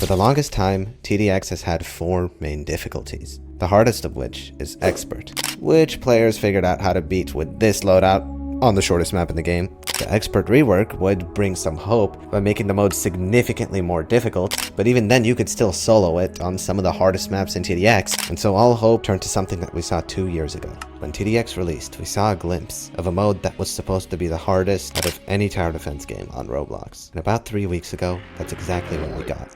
For the longest time, TDX has had 4 main difficulties, the hardest of which is Expert, which players figured out how to beat with this loadout on the shortest map in the game. The Expert rework would bring some hope by making the mode significantly more difficult, but even then you could still solo it on some of the hardest maps in TDX, and so all hope turned to something that we saw 2 years ago. When TDX released, we saw a glimpse of a mode that was supposed to be the hardest out of any tower defense game on Roblox. And about 3 weeks ago, that's exactly what we got.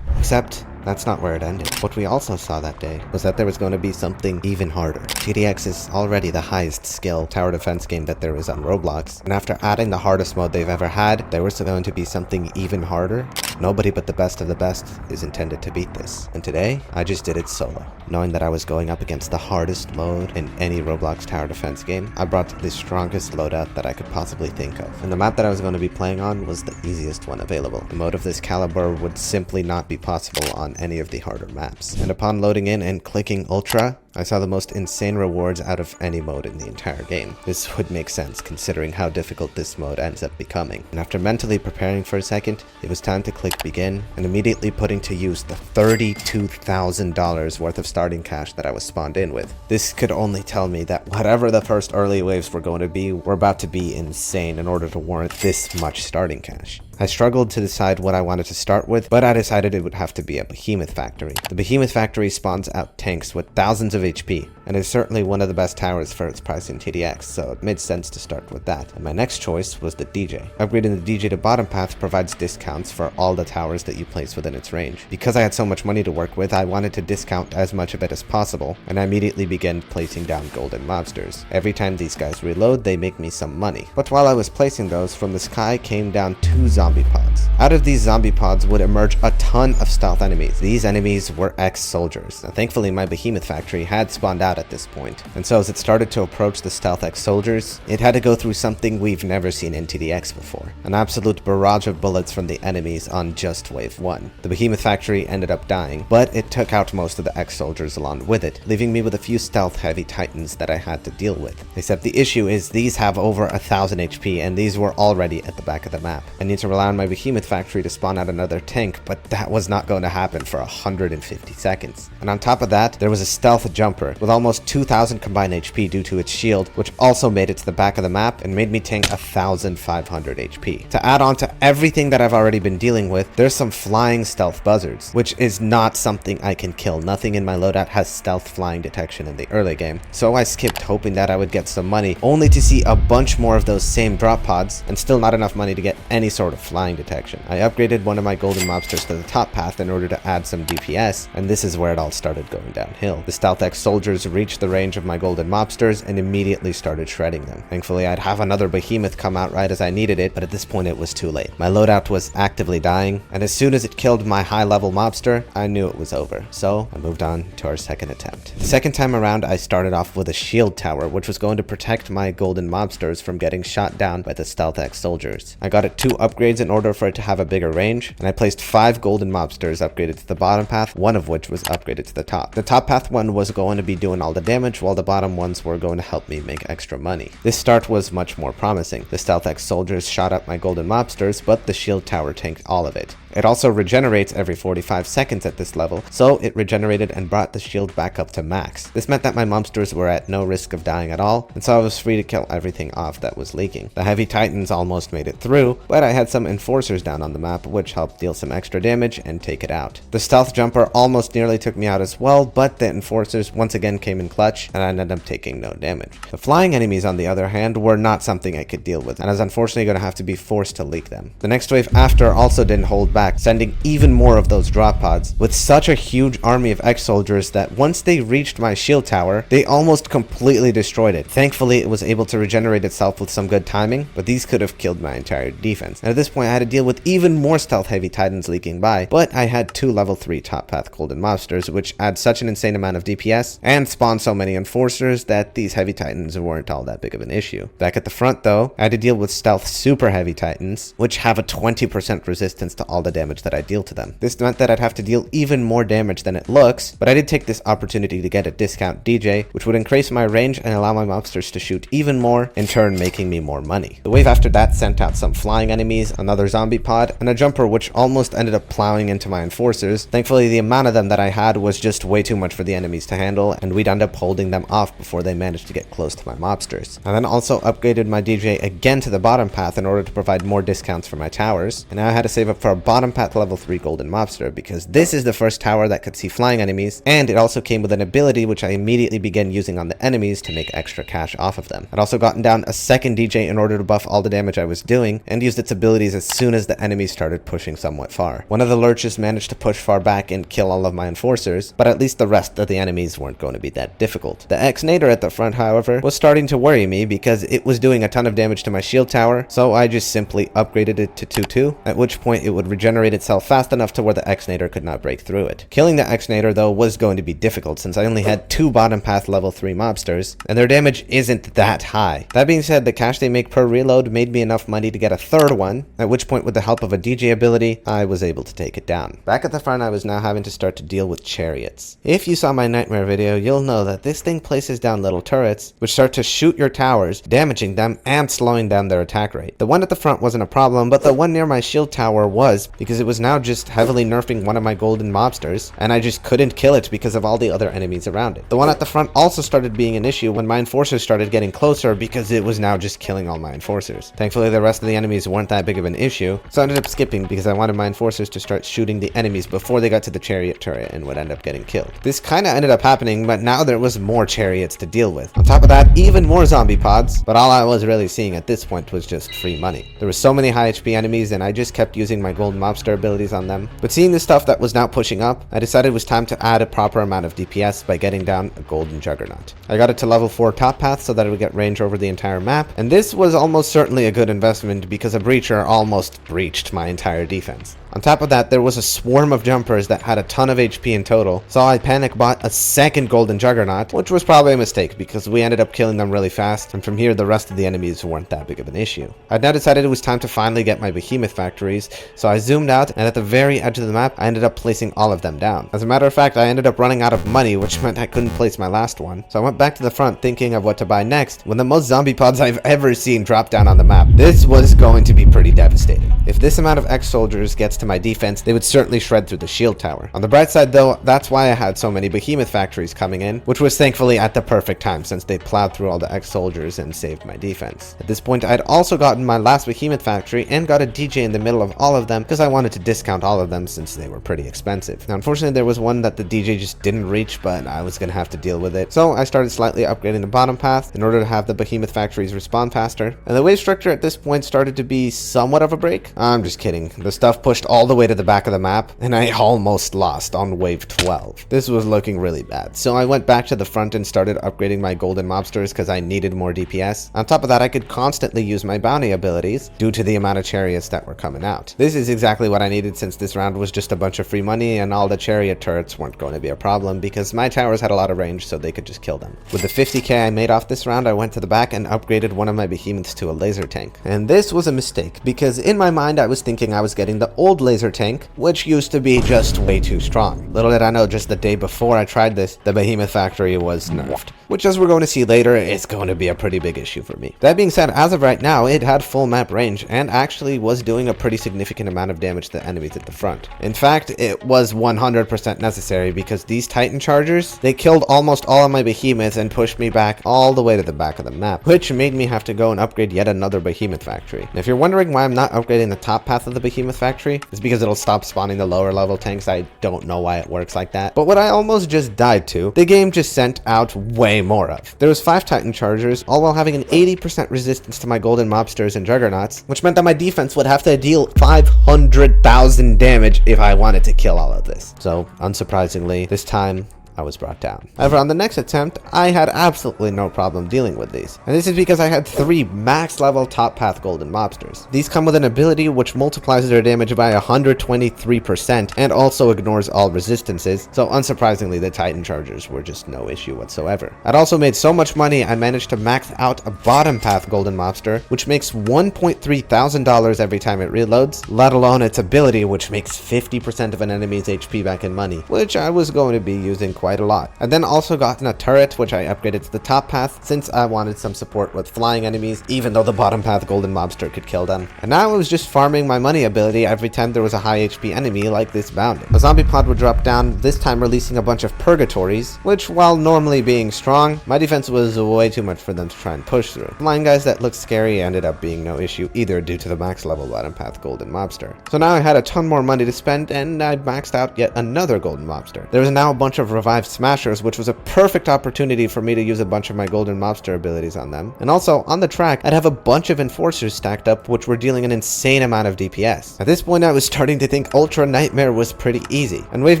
Except, that's not where it ended. What we also saw that day was that there was going to be something even harder. TDX is already the highest skill tower defense game that there is on Roblox, and after adding the hardest mode they've ever had, there was going to be something even harder. Nobody but the best of the best is intended to beat this. And today, I just did it solo. Knowing that I was going up against the hardest mode in any Roblox tower defense game, I brought the strongest loadout that I could possibly think of. And the map that I was going to be playing on was the easiest one available. A mode of this caliber would simply not be possible on any of the harder maps. And upon loading in and clicking Ultra, I saw the most insane rewards out of any mode in the entire game. This would make sense considering how difficult this mode ends up becoming. And after mentally preparing for a second, it was time to click begin and immediately putting to use the $32,000 worth of starting cash that I was spawned in with. This could only tell me that whatever the first early waves were going to be were about to be insane in order to warrant this much starting cash. I struggled to decide what I wanted to start with, but I decided it would have to be a Behemoth Factory. The Behemoth Factory spawns out tanks with thousands of HP, and is certainly one of the best towers for its price in TDX, so it made sense to start with that. And my next choice was the DJ. Upgrading the DJ to bottom path provides discounts for all the towers that you place within its range. Because I had so much money to work with, I wanted to discount as much of it as possible, and I immediately began placing down golden mobsters. Every time these guys reload, they make me some money. But while I was placing those, from the sky came down 2 zombie pods. Out of these zombie pods would emerge a ton of stealth enemies. These enemies were ex-soldiers. Now, thankfully, my Behemoth Factory had spawned out at this point, and so as it started to approach the stealth ex-soldiers, it had to go through something we've never seen in TDX before. An absolute barrage of bullets from the enemies on just wave 1. The Behemoth Factory ended up dying, but it took out most of the ex-soldiers along with it, leaving me with a few stealth-heavy titans that I had to deal with. Except the issue is these have over 1,000 HP, and these were already at the back of the map. I need to rely on my Behemoth Factory to spawn out another tank, but that was not going to happen for 150 seconds. And on top of that, there was a stealth jumper with almost 2,000 combined HP due to its shield, which also made it to the back of the map and made me tank 1,500 HP. To add on to everything that I've already been dealing with, there's some flying stealth buzzards, which is not something I can kill. Nothing in my loadout has stealth flying detection in the early game, so I skipped hoping that I would get some money, only to see a bunch more of those same drop pods and still not enough money to get any sort of flying detection. I upgraded one of my golden mobsters to the top path in order to add some DPS, and this is where it all started going downhill. The stealth X soldiers reached the range of my golden mobsters and immediately started shredding them. Thankfully, I'd have another behemoth come out right as I needed it, but at this point it was too late. My loadout was actively dying, and as soon as it killed my high level mobster, I knew it was over, so I moved on to our second attempt. The second time around, I started off with a shield tower, which was going to protect my golden mobsters from getting shot down by the stealth X soldiers. I got it 2 upgrades in order for it to have a bigger range, and I placed 5 golden mobsters upgraded to the bottom path, one of which was upgraded to the top. The top path one was going to be doing all the damage, while the bottom ones were going to help me make extra money. This start was much more promising. The stealth X soldiers shot up my golden mobsters, but the shield tower tanked all of it. It also regenerates every 45 seconds at this level, so it regenerated and brought the shield back up to max. This meant that my mobsters were at no risk of dying at all, and so I was free to kill everything off that was leaking. The heavy titans almost made it through, but I had some enforcers down on the map, which helped deal some extra damage and take it out. The stealth jumper almost nearly took me out as well, but the enforcers once again came in clutch, and I ended up taking no damage. The flying enemies, on the other hand, were not something I could deal with, and I was unfortunately going to have to be forced to leak them. The next wave after also didn't hold back, sending even more of those drop pods, with such a huge army of X-soldiers that once they reached my shield tower, they almost completely destroyed it. Thankfully, it was able to regenerate itself with some good timing, but these could have killed my entire defense. And at this point, I had to deal with even more stealth-heavy titans leaking by, but I had 2 level 3 top path golden mobsters, which add such an insane amount of DPS and spawn so many enforcers that these heavy titans weren't all that big of an issue. Back at the front though, I had to deal with stealth super heavy titans, which have a 20% resistance to all the damage that I deal to them. This meant that I'd have to deal even more damage than it looks, but I did take this opportunity to get a discount DJ, which would increase my range and allow my mobsters to shoot even more, in turn making me more money. The wave after that sent out some flying enemies, another zombie pod, and a jumper which almost ended up plowing into my enforcers. Thankfully, the amount of them that I had was just way too much for the enemies to handle, and we'd end up holding them off before they managed to get close to my mobsters. I then also upgraded my DJ again to the bottom path in order to provide more discounts for my towers, and now I had to save up for a bottom path level 3 golden mobster because this is the first tower that could see flying enemies, and it also came with an ability which I immediately began using on the enemies to make extra cash off of them. I'd also gotten down a second DJ in order to buff all the damage I was doing, and used its abilities as soon as the enemies started pushing somewhat far. One of the lurches managed to push far back and kill all of my enforcers, but at least the rest of the enemies weren't going to be that difficult. The X-Nader at the front, however, was starting to worry me because it was doing a ton of damage to my shield tower, so I just simply upgraded it to 2-2, at which point it would regenerate itself fast enough to where the X-Nader could not break through it. Killing the X-Nader though was going to be difficult since I only had 2 bottom path level 3 mobsters, and their damage isn't that high. That being said, the cash they make per reload made me enough money to get a third one, at which point with the help of a DJ ability, I was able to take it down. Back at the front, I was now having to start to deal with chariots. If you saw my nightmare video, you'll know that this thing places down little turrets, which start to shoot your towers, damaging them and slowing down their attack rate. The one at the front wasn't a problem, but the one near my shield tower was, because it was now just heavily nerfing one of my golden mobsters, and I just couldn't kill it because of all the other enemies around it. The one at the front also started being an issue when my enforcers started getting closer because it was now just killing all my enforcers. Thankfully, the rest of the enemies weren't that big of an issue, so I ended up skipping because I wanted my enforcers to start shooting the enemies before they got to the chariot turret and would end up getting killed. This kinda ended up happening, but now there was more chariots to deal with. On top of that, even more zombie pods, but all I was really seeing at this point was just free money. There were so many high HP enemies and I just kept using my golden mobster abilities on them. But seeing the stuff that was now pushing up, I decided it was time to add a proper amount of DPS by getting down a golden juggernaut. I got it to level 4 top path so that it would get range over the entire map, and this was almost certainly a good investment because a breacher almost breached my entire defense. On top of that, there was a swarm of jumpers that had a ton of HP in total, so I panic bought a second golden juggernaut, which was probably a mistake because we ended up killing them really fast, and from here the rest of the enemies weren't that big of an issue. I'd now decided it was time to finally get my behemoth factories, so I zoomed out, and at the very edge of the map I ended up placing all of them down. As a matter of fact, I ended up running out of money, which meant I couldn't place my last one, so I went back to the front thinking of what to buy next, when the most zombie pods I've ever seen dropped down on the map. This was going to be pretty devastating. If this amount of X-soldiers gets to my defense, they would certainly shred through the shield tower. On the bright side though, that's why I had so many behemoth factories coming in, which was thankfully at the perfect time since they plowed through all the X-soldiers and saved my defense. At this point, I'd also gotten my last behemoth factory and got a DJ in the middle of all of them because I wanted to discount all of them since they were pretty expensive. Now unfortunately there was one that the DJ just didn't reach, but I was gonna have to deal with it, so I started slightly upgrading the bottom path in order to have the behemoth factories respawn faster, and the wave structure at this point started to be somewhat of a break. I'm just kidding. The stuff pushed all the way to the back of the map, and I almost lost on wave 12. This was looking really bad, so I went back to the front and started upgrading my golden mobsters because I needed more DPS. On top of that, I could constantly use my bounty abilities due to the amount of chariots that were coming out. This is exactly what I needed since this round was just a bunch of free money and all the chariot turrets weren't going to be a problem because my towers had a lot of range so they could just kill them. With the 50k I made off this round, I went to the back and upgraded one of my behemoths to a laser tank. And this was a mistake because in my mind I was thinking I was getting the old laser tank, which used to be just way too strong. Little did I know, just the day before I tried this, the behemoth factory was nerfed, which as we're going to see later is going to be a pretty big issue for me. That being said, as of right now, it had full map range and actually was doing a pretty significant amount of damage to enemies at the front. In fact, it was 100% necessary because these Titan chargers, they killed almost all of my behemoths and pushed me back all the way to the back of the map, which made me have to go and upgrade yet another behemoth factory. And if you're wondering why I'm not upgrading the top path of the behemoth factory, it's because it'll stop spawning the lower level tanks. I don't know why it works like that. But what I almost just died to, the game just sent out way more of. There was 5 Titan chargers, all while having an 80% resistance to my golden mobsters and juggernauts, which meant that my defense would have to deal 500,000 damage if I wanted to kill all of this. So, unsurprisingly, this time I was brought down. However, on the next attempt, I had absolutely no problem dealing with these. And this is because I had 3 max level top path golden mobsters. These come with an ability which multiplies their damage by 123% and also ignores all resistances, so unsurprisingly the Titan Chargers were just no issue whatsoever. I'd also made so much money I managed to max out a bottom path golden mobster, which makes $1.3 thousand every time it reloads, let alone its ability which makes 50% of an enemy's HP back in money, which I was going to be using quite a lot. I then also gotten a turret which I upgraded to the top path since I wanted some support with flying enemies, even though the bottom path golden mobster could kill them. And now I was just farming my money ability every time there was a high HP enemy like this bounded. A zombie pod would drop down, this time releasing a bunch of purgatories, which while normally being strong, my defense was way too much for them to try and push through. Flying guys that looked scary ended up being no issue either due to the max level bottom path golden mobster. So now I had a ton more money to spend and I'd maxed out yet another golden mobster. There was now a bunch of revived smashers, which was a perfect opportunity for me to use a bunch of my golden mobster abilities on them. And also on the track, I'd have a bunch of enforcers stacked up which were dealing an insane amount of DPS. At this point I was starting to think Ultra Nightmare was pretty easy, and Wave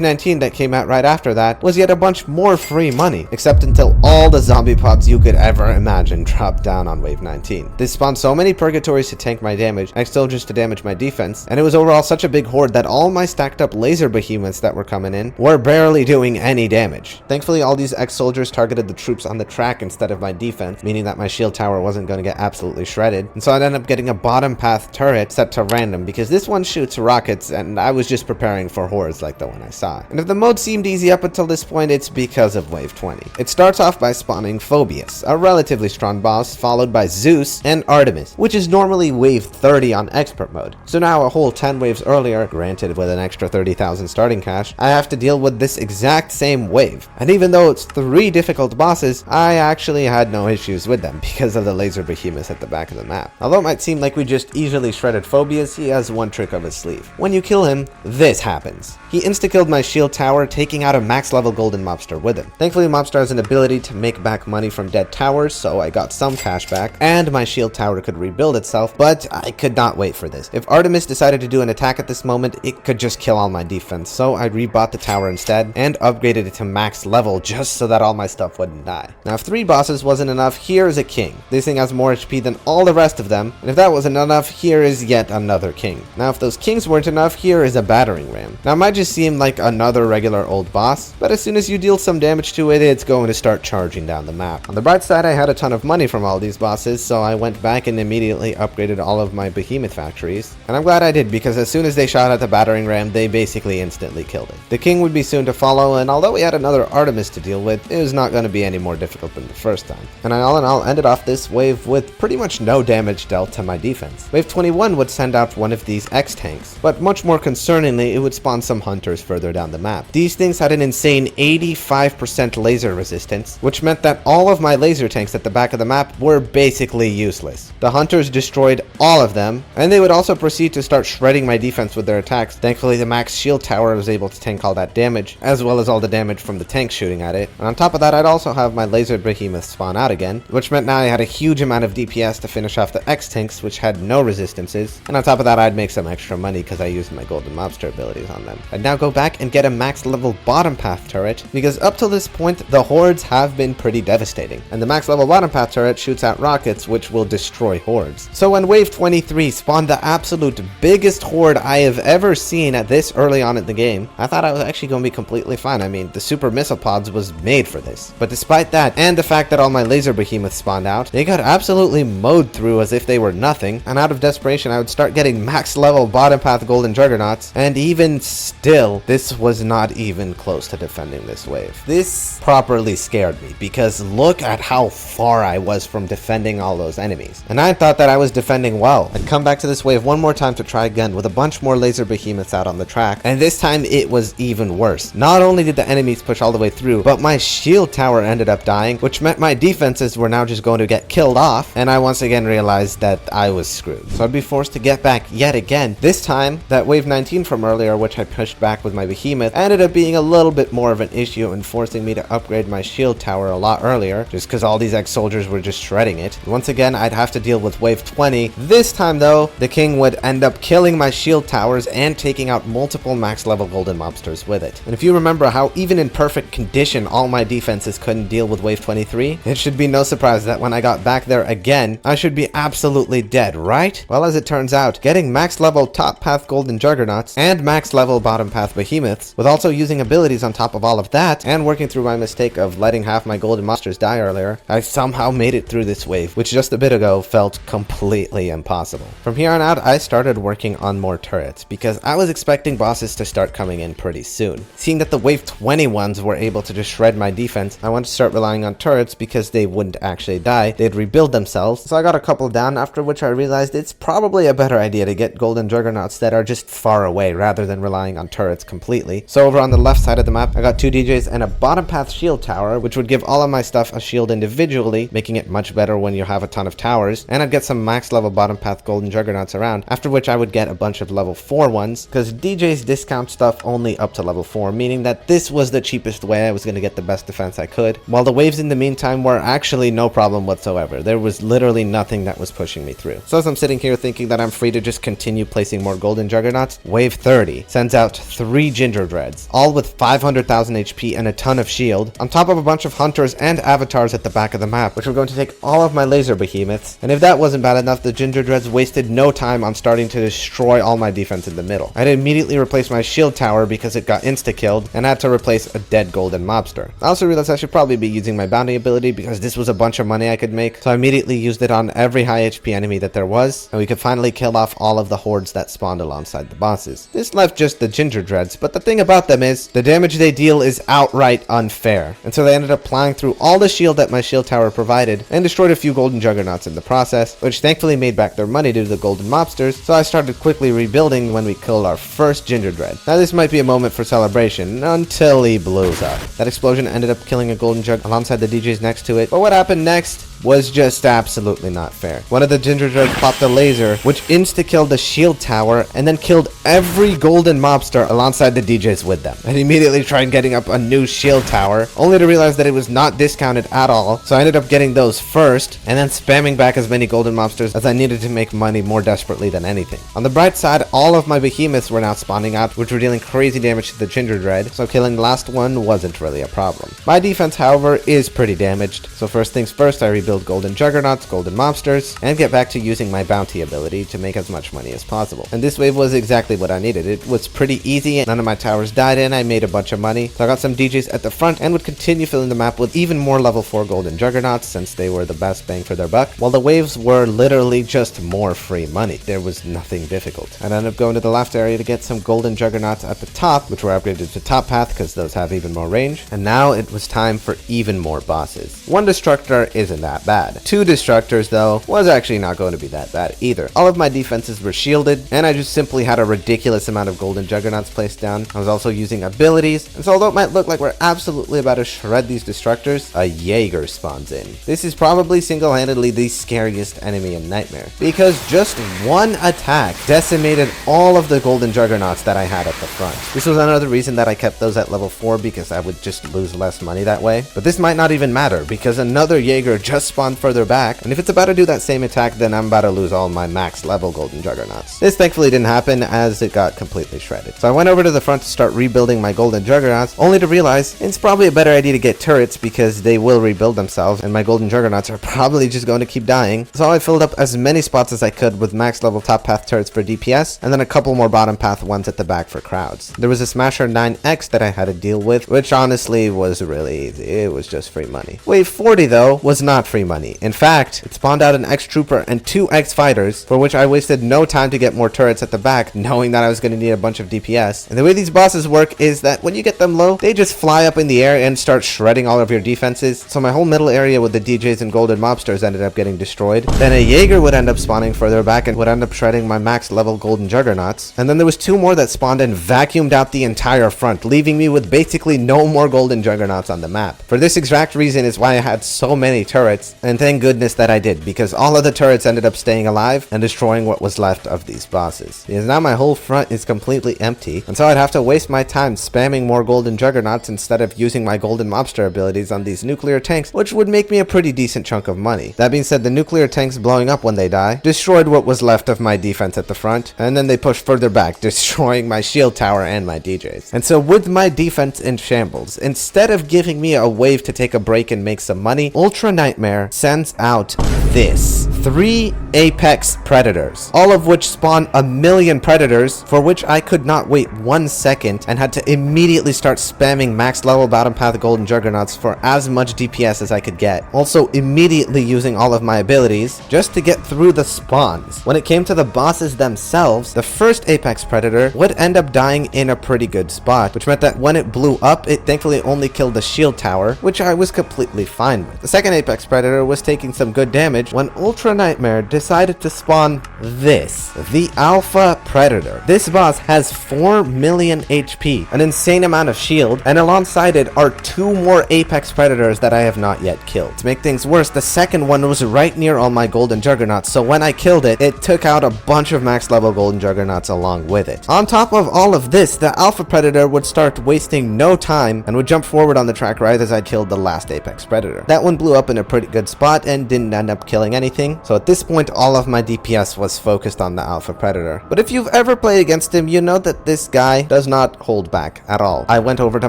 19 that came out right after that was yet a bunch more free money, except until all the zombie pods you could ever imagine dropped down on Wave 19. This spawned so many purgatories to tank my damage, and soldiers to damage my defense, and it was overall such a big horde that all my stacked up laser behemoths that were coming in were barely doing any damage. Thankfully all these ex-soldiers targeted the troops on the track instead of my defense, meaning that my shield tower wasn't going to get absolutely shredded, and so I'd end up getting a bottom path turret set to random because this one shoots rockets and I was just preparing for hordes like the one I saw. And if the mode seemed easy up until this point, it's because of Wave 20. It starts off by spawning Phobius, a relatively strong boss, followed by Zeus and Artemis, which is normally Wave 30 on expert mode. So now a whole 10 waves earlier, granted with an extra 30,000 starting cash, I have to deal with this exact same wave. And even though it's 3 difficult bosses, I actually had no issues with them because of the laser behemoths at the back of the map. Although it might seem like we just easily shredded Phobius, he has one trick up his sleeve. When you kill him, this happens. He insta-killed my shield tower, taking out a max level golden mobster with him. Thankfully mobster has an ability to make back money from dead towers, so I got some cash back, and my shield tower could rebuild itself, but I could not wait for this. If Artemis decided to do an attack at this moment, it could just kill all my defense, so I rebought the tower instead, and upgraded it to max level just so that all my stuff wouldn't die. Now if 3 bosses wasn't enough, here is a king. This thing has more HP than all the rest of them, and if that wasn't enough, here is yet another king. Now if those kings weren't enough, here is a battering ram. Now it might just seem like another regular old boss, but as soon as you deal some damage to it, it's going to start charging down the map. On the bright side, I had a ton of money from all these bosses, so I went back and immediately upgraded all of my behemoth factories. And I'm glad I did, because as soon as they shot at the battering ram, they basically instantly killed it. The king would be soon to follow, and although we had another Artemis to deal with, it was not going to be any more difficult than the first time. And all in all, ended off this wave with pretty much no damage dealt to my defense. Wave 21 would send out one of these X-tanks, but much more concerningly, it would spawn some hunters further down the map. These things had an insane 85% laser resistance, which meant that all of my laser tanks at the back of the map were basically useless. The hunters destroyed all of them, and they would also proceed to start shredding my defense with their attacks. Thankfully, the max shield tower was able to tank all that damage, as well as all the damage from the tanks shooting at it. And on top of that, I'd also have my laser behemoth spawn out again, which meant now I had a huge amount of DPS to finish off the X-tanks, which had no resistances. And on top of that, I'd make some extra money because I used my golden mobster abilities on them. I'd now go back and get a max level bottom path turret, because up till this point, the hordes have been pretty devastating. And the max level bottom path turret shoots out rockets, which will destroy hordes. So when Wave 23 spawned the absolute biggest horde I have ever seen at this early on in the game, I thought I was actually going to be completely fine. I mean, the super missile pods was made for this. But despite that, and the fact that all my laser behemoths spawned out, they got absolutely mowed through as if they were nothing, and out of desperation I would start getting max level bottom path golden juggernauts, and even still, this was not even close to defending this wave. This properly scared me, because look at how far I was from defending all those enemies. And I thought that I was defending well. I'd come back to this wave one more time to try again with a bunch more laser behemoths out on the track, and this time it was even worse. Not only did the enemies push all the way through, but my shield tower ended up dying, which meant my defenses were now just going to get killed off, and I once again realized that I was screwed. So I'd be forced to get back yet again. This time, that wave 19 from earlier, which I pushed back with my behemoth, ended up being a little bit more of an issue and forcing me to upgrade my shield tower a lot earlier, just because all these ex-soldiers were just shredding it. Once again, I'd have to deal with wave 20. This time though, the king would end up killing my shield towers and taking out multiple max level golden mobsters with it. And if you remember how even in in perfect condition all my defenses couldn't deal with wave 23, it should be no surprise that when I got back there again, I should be absolutely dead, right? Well, as it turns out, getting max level top path golden juggernauts and max level bottom path behemoths, with also using abilities on top of all of that, and working through my mistake of letting half my golden monsters die earlier, I somehow made it through this wave, which just a bit ago felt completely impossible. From here on out, I started working on more turrets, because I was expecting bosses to start coming in pretty soon. Seeing that the wave 20 ones were able to just shred my defense, I wanted to start relying on turrets because they wouldn't actually die, they'd rebuild themselves. So I got a couple down, after which I realized it's probably a better idea to get golden juggernauts that are just far away rather than relying on turrets completely. So over on the left side of the map, I got 2 DJs and a bottom path shield tower, which would give all of my stuff a shield individually, making it much better when you have a ton of towers. And I'd get some max level bottom path golden juggernauts around, after which I would get a bunch of level 4 ones, because DJs discount stuff only up to level 4, meaning that this was the cheapest way I was going to get the best defense I could, while the waves in the meantime were actually no problem whatsoever. There was literally nothing that was pushing me through. So as I'm sitting here thinking that I'm free to just continue placing more golden juggernauts, wave 30 sends out 3 ginger dreads, all with 500,000 HP and a ton of shield, on top of a bunch of hunters and avatars at the back of the map, which were going to take all of my laser behemoths. And if that wasn't bad enough, the ginger dreads wasted no time on starting to destroy all my defense in the middle. I had to immediately replace my shield tower because it got insta-killed, and had to replace a dead golden mobster. I also realized I should probably be using my bounty ability because this was a bunch of money I could make, so I immediately used it on every high HP enemy that there was, and we could finally kill off all of the hordes that spawned alongside the bosses. This left just the ginger dreads, but the thing about them is, the damage they deal is outright unfair, and so they ended up plowing through all the shield that my shield tower provided, and destroyed a few golden juggernauts in the process, which thankfully made back their money due to the golden mobsters, so I started quickly rebuilding when we killed our first ginger dread. Now this might be a moment for celebration, until he blows up. That explosion ended up killing a golden jug alongside the DJs next to it, but what happened next was just absolutely not fair. One of the ginger dreads popped a laser, which insta-killed the shield tower, and then killed every golden mobster alongside the DJs with them. I immediately tried getting up a new shield tower, only to realize that it was not discounted at all, so I ended up getting those first, and then spamming back as many golden mobsters as I needed to make money more desperately than anything. On the bright side, all of my behemoths were now spawning out, which were dealing crazy damage to the ginger dread, so killing the last one wasn't really a problem. My defense, however, is pretty damaged, so first things first, I rebuild golden juggernauts, golden mobsters, and get back to using my bounty ability to make as much money as possible. And this wave was exactly what I needed. It was pretty easy, none of my towers died, and I made a bunch of money, so I got some DJs at the front and would continue filling the map with even more level 4 golden juggernauts since they were the best bang for their buck, while the waves were literally just more free money. There was nothing difficult. I ended up going to the left area to get some golden juggernauts at the top, which were upgraded to top path because those have even more range, and now it was time for even more bosses. 1 destructor isn't that bad. 2 destructors though was actually not going to be that bad either. All of my defenses were shielded, and I just simply had a ridiculous amount of golden juggernauts placed down. I was also using abilities, and so although it might look like we're absolutely about to shred these destructors, a Jager spawns in. This is probably single-handedly the scariest enemy in Nightmare, because just 1 attack decimated all of the golden juggernauts that I had at the front. This was another reason that I kept those at level 4, because I would just lose less money that way. But this might not even matter, because another Jager just spawned further back, and if it's about to do that same attack, then I'm about to lose all my max level golden juggernauts. This thankfully didn't happen, as it got completely shredded. So I went over to the front to start rebuilding my golden juggernauts, only to realize it's probably a better idea to get turrets because they will rebuild themselves, and my golden juggernauts are probably just going to keep dying. So I filled up as many spots as I could with max level top path turrets for DPS, and then a couple more bottom path ones at the back for crowds. There was a Smasher 9X that I had to deal with, which honestly was really easy. It was just free money. Wave 40 though was not free money. In fact, it spawned out an X-Trooper and 2 X-Fighters, for which I wasted no time to get more turrets at the back, knowing that I was going to need a bunch of DPS. And the way these bosses work is that when you get them low, they just fly up in the air and start shredding all of your defenses. So my whole middle area with the DJs and golden mobsters ended up getting destroyed. Then a Jager would end up spawning further back and would end up shredding my max level golden juggernauts. And then there was 2 more that spawned and vacuumed out the entire front, leaving me with basically no more golden juggernauts on the map. For this exact reason is why I had so many turrets, turrets. And thank goodness that I did, because all of the turrets ended up staying alive and destroying what was left of these bosses. Because now my whole front is completely empty, and so I'd have to waste my time spamming more golden juggernauts instead of using my golden mobster abilities on these nuclear tanks, which would make me a pretty decent chunk of money. That being said, the nuclear tanks blowing up when they die destroyed what was left of my defense at the front, and then they pushed further back, destroying my shield tower and my DJs. And so with my defense in shambles, instead of giving me a wave to take a break and make some money, Ultra Nightmare sends out this. 3 Apex Predators, all of which spawn 1,000,000 Predators, for which I could not wait 1 second and had to immediately start spamming max level bottom path golden juggernauts for as much DPS as I could get. Also immediately using all of my abilities just to get through the spawns. When it came to the bosses themselves, the first Apex Predator would end up dying in a pretty good spot, which meant that when it blew up, it thankfully only killed the shield tower, which I was completely fine with. The second Apex Predator was taking some good damage when Ultra Nightmare decided to spawn this, the Alpha Predator. This boss has 4 million HP, an insane amount of shield, and alongside it are 2 more Apex Predators that I have not yet killed. To make things worse, the second one was right near all my golden juggernauts, so when I killed it, it took out a bunch of max level golden juggernauts along with it. On top of all of this, the Alpha Predator would start wasting no time and would jump forward on the track right as I killed the last Apex Predator. That one blew up in a pretty good spot and didn't end up killing anything, so at this point all of my DPS was focused on the Alpha Predator. But if you've ever played against him, you know that this guy does not hold back at all. I went over to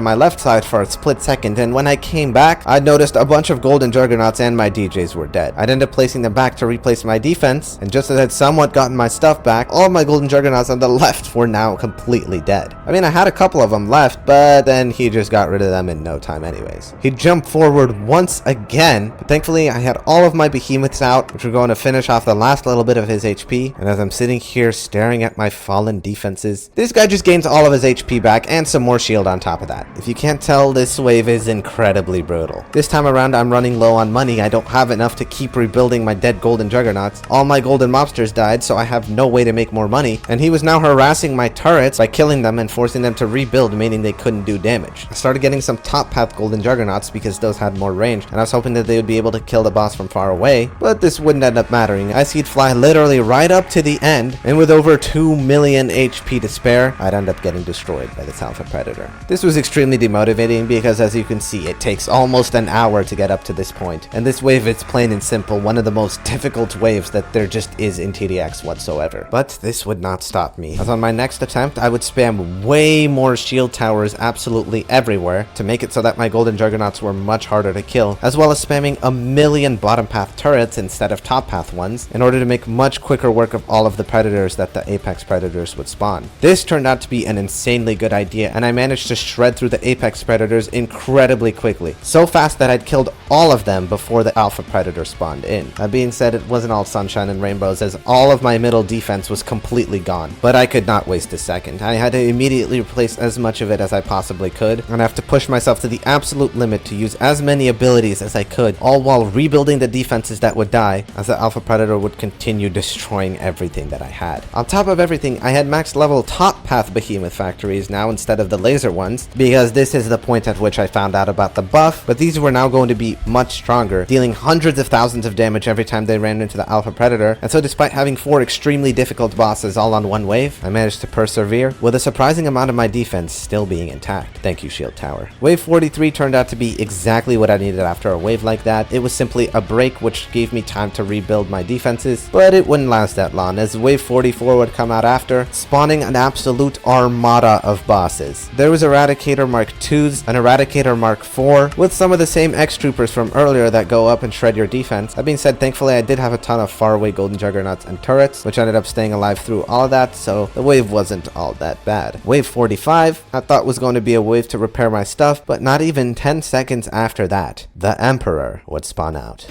my left side for a split second, and when I came back, I noticed a bunch of golden juggernauts and my DJs were dead. I'd ended up placing them back to replace my defense, and just as I'd somewhat gotten my stuff back, all of my golden juggernauts on the left were now completely dead. I mean, I had a couple of them left, but then he just got rid of them in no time anyways. He jumped forward once again, but thankfully I had all of my behemoths out, which were going to finish off the last little bit of his HP, and as I'm sitting here staring at my fallen defenses, this guy just gains all of his HP back and some more shield on top of that. If you can't tell, this wave is incredibly brutal. This time around I'm running low on money. I don't have enough to keep rebuilding my dead golden juggernauts. All my golden mobsters died, so I have no way to make more money, and he was now harassing my turrets by killing them and forcing them to rebuild, meaning they couldn't do damage. I started getting some top path golden juggernauts because those had more range, and I was hoping that they would be able to kill the boss from far away, but this wouldn't end up mattering as he'd fly literally right up to the end, and with over 2 million HP to spare, I'd end up getting destroyed by this Alpha Predator. This was extremely demotivating because, as you can see, it takes almost an hour to get up to this point, and this wave is plain and simple one of the most difficult waves that there just is in TDX whatsoever. But this would not stop me, as on my next attempt I would spam way more shield towers absolutely everywhere to make it so that my golden juggernauts were much harder to kill, as well as spamming 1,000,000 bottom path turrets instead of top path ones in order to make much quicker work of all of the predators that the Apex Predators would spawn. This turned out to be an insanely good idea, and I managed to shred through the Apex Predators incredibly quickly, so fast that I'd killed all of them before the Alpha Predator spawned in. That being said, it wasn't all sunshine and rainbows, as all of my middle defense was completely gone, but I could not waste a second. I had to immediately replace as much of it as I possibly could, and I have to push myself to the absolute limit to use as many abilities as I could, all while rebuilding the defenses that would die, as the Alpha Predator would continue destroying everything that I had. On top of everything, I had max level top path behemoth factories now instead of the laser ones, because this is the point at which I found out about the buff, but these were now going to be much stronger, dealing hundreds of thousands of damage every time they ran into the Alpha Predator, and so despite having 4 extremely difficult bosses all on one wave, I managed to persevere, with a surprising amount of my defense still being intact. Thank you, Shield Tower. Wave 43 turned out to be exactly what I needed after a wave like that. It was simply a break which gave me time to rebuild my defenses, but it wouldn't last that long, as Wave 44 would come out after, spawning an absolute armada of bosses. There was Eradicator Mark 2s, an Eradicator Mark 4, with some of the same X-Troopers from earlier that go up and shred your defense. That being said, thankfully I did have a ton of faraway golden juggernauts and turrets, which ended up staying alive through all of that, so the wave wasn't all that bad. Wave 45, I thought was going to be a wave to repair my stuff, but not even 10 seconds after that, the Emperor would spawn out.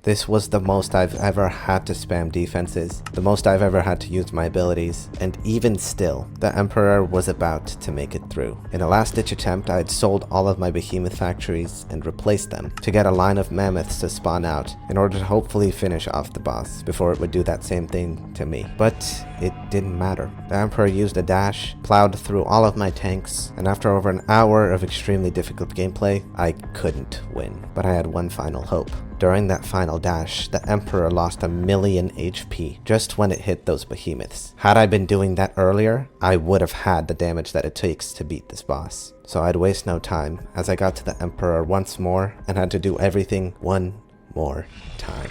This was the most I've ever had to spam defenses, the most I've ever had to use my abilities, and even still, the Emperor was about to make it through. In a last-ditch attempt, I had sold all of my behemoth factories and replaced them to get a line of mammoths to spawn out in order to hopefully finish off the boss before it would do that same thing to me. But it didn't matter. The Emperor used a dash, plowed through all of my tanks, and after over an hour of extremely difficult gameplay, I couldn't win. But I had one final hope. During that final dash, the Emperor lost 1,000,000 HP just when it hit those behemoths. Had I been doing that earlier, I would have had the damage that it takes to beat this boss. So I'd waste no time as I got to the Emperor once more and had to do everything one more time.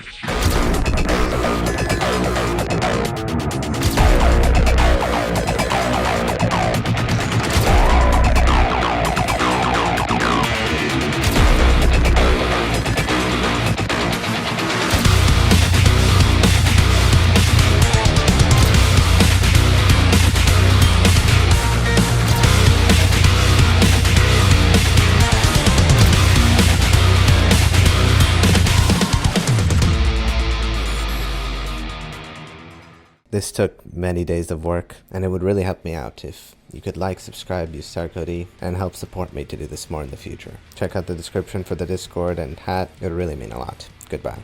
This took many days of work, and it would really help me out if you could like, subscribe, use star code E, and help support me to do this more in the future. Check out the description for the Discord and hat, it would really mean a lot. Goodbye.